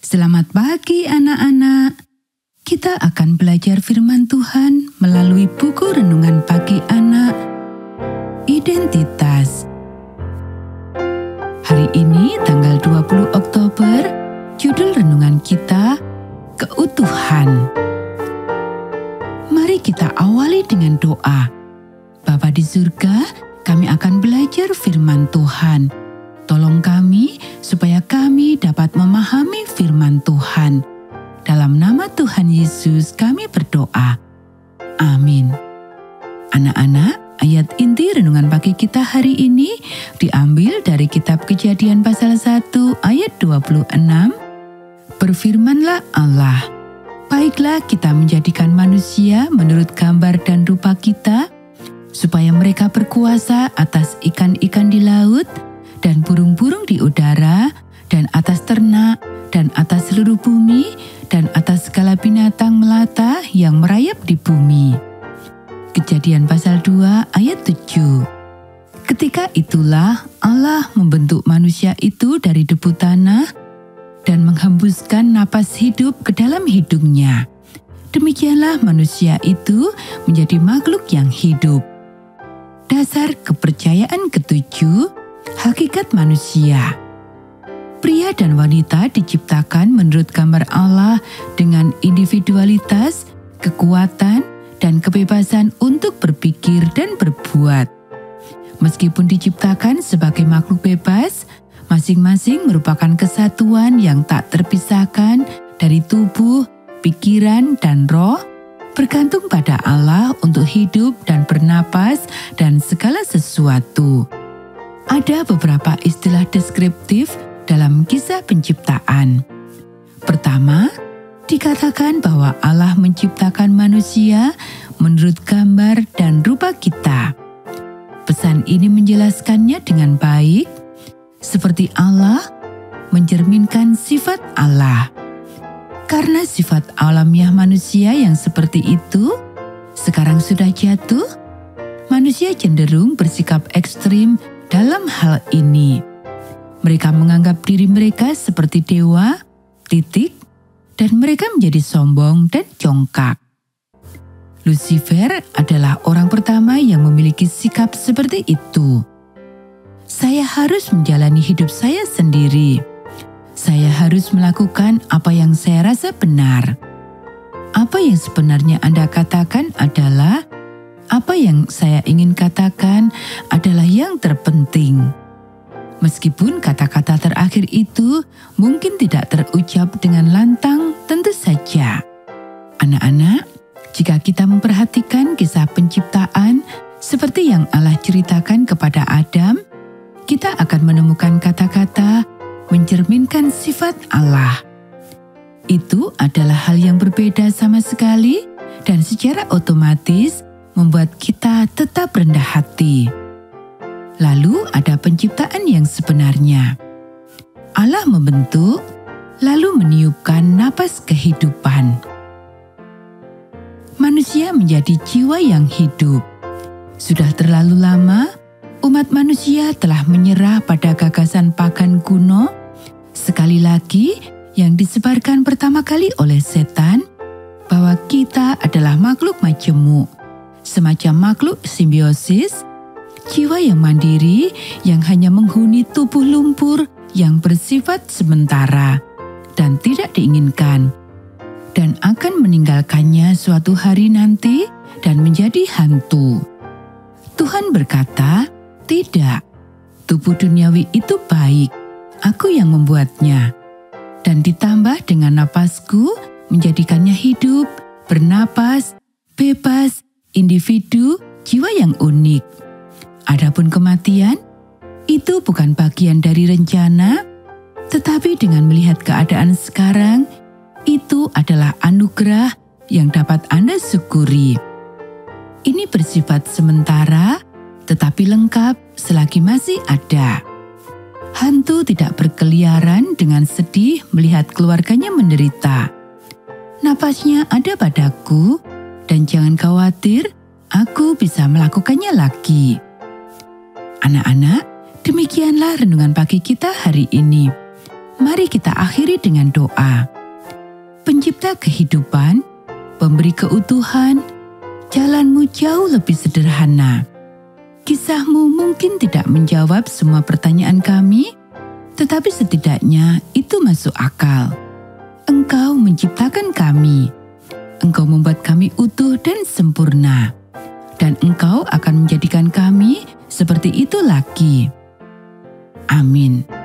Selamat pagi anak-anak. Kita akan belajar firman Tuhan melalui buku renungan pagi anak, Identitas. Hari ini tanggal 20 Oktober, judul renungan kita, Keutuhan. Mari kita awali dengan doa. Bapa di surga, kami akan belajar firman Tuhan. Tolong kami supaya kami dapat memahami firman Tuhan. Dalam nama Tuhan Yesus kami berdoa. Amin. Anak-anak, ayat inti renungan pagi kita hari ini diambil dari kitab Kejadian pasal 1 ayat 26. Berfirmanlah Allah, baiklah kita menjadikan manusia menurut gambar dan rupa kita, supaya mereka berkuasa atas ikan-ikan di laut, dan burung-burung di udara, dan atas ternak, dan atas seluruh bumi, dan atas segala binatang melata yang merayap di bumi. Kejadian pasal 2 ayat 7. Ketika itulah Allah membentuk manusia itu dari debu tanah dan menghembuskan napas hidup ke dalam hidungnya. Demikianlah manusia itu menjadi makhluk yang hidup. Dasar kepercayaan ketujuh, hakikat manusia. Pria dan wanita diciptakan menurut gambar Allah dengan individualitas, kekuatan, dan kebebasan untuk berpikir dan berbuat. Meskipun diciptakan sebagai makhluk bebas, masing-masing merupakan kesatuan yang tak terpisahkan dari tubuh, pikiran, dan roh, bergantung pada Allah untuk hidup dan bernapas dan segala sesuatu. Ada beberapa istilah deskriptif dalam kisah penciptaan. Pertama, dikatakan bahwa Allah menciptakan manusia menurut gambar dan rupa kita. Pesan ini menjelaskannya dengan baik, seperti Allah mencerminkan sifat Allah. Karena sifat alamiah manusia yang seperti itu sekarang sudah jatuh, manusia cenderung bersikap ekstrim dalam hal ini. Mereka menganggap diri mereka seperti dewa, dan mereka menjadi sombong dan congkak. Lucifer adalah orang pertama yang memiliki sikap seperti itu. Saya harus menjalani hidup saya sendiri. Saya harus melakukan apa yang saya rasa benar. Apa yang sebenarnya Anda katakan adalah apa yang saya ingin katakan adalah yang terpenting. Meskipun kata-kata terakhir itu mungkin tidak terucap dengan lantang, tentu saja. Anak-anak, jika kita memperhatikan kisah penciptaan seperti yang Allah ceritakan kepada Adam, kita akan menemukan kata-kata mencerminkan sifat Allah. Itu adalah hal yang berbeda sama sekali dan secara otomatis membuat kita tetap rendah hati. Lalu ada penciptaan yang sebenarnya. Allah membentuk, lalu meniupkan napas kehidupan. Manusia menjadi jiwa yang hidup. Sudah terlalu lama, umat manusia telah menyerah pada gagasan pagan kuno, sekali lagi yang disebarkan pertama kali oleh setan, bahwa kita adalah makhluk majemuk. Semacam makhluk simbiosis, jiwa yang mandiri yang hanya menghuni tubuh lumpur yang bersifat sementara dan tidak diinginkan, dan akan meninggalkannya suatu hari nanti dan menjadi hantu. Tuhan berkata, tidak, tubuh duniawi itu baik, aku yang membuatnya, dan ditambah dengan napasku menjadikannya hidup, bernapas, bebas, individu, jiwa yang unik. Adapun kematian, itu bukan bagian dari rencana, tetapi dengan melihat keadaan sekarang, itu adalah anugerah yang dapat Anda syukuri. Ini bersifat sementara, tetapi lengkap selagi masih ada. Hantu tidak berkeliaran dengan sedih melihat keluarganya menderita. Napasnya ada padaku, dan jangan khawatir, aku bisa melakukannya lagi. Anak-anak, demikianlah renungan pagi kita hari ini. mari kita akhiri dengan doa. Pencipta kehidupan, pemberi keutuhan, jalanmu jauh lebih sederhana. Kisahmu mungkin tidak menjawab semua pertanyaan kami, tetapi setidaknya itu masuk akal. Engkau menciptakan kami. Engkau membuat kami utuh dan sempurna. Dan Engkau akan menjadikan kami seperti itu lagi. Amin.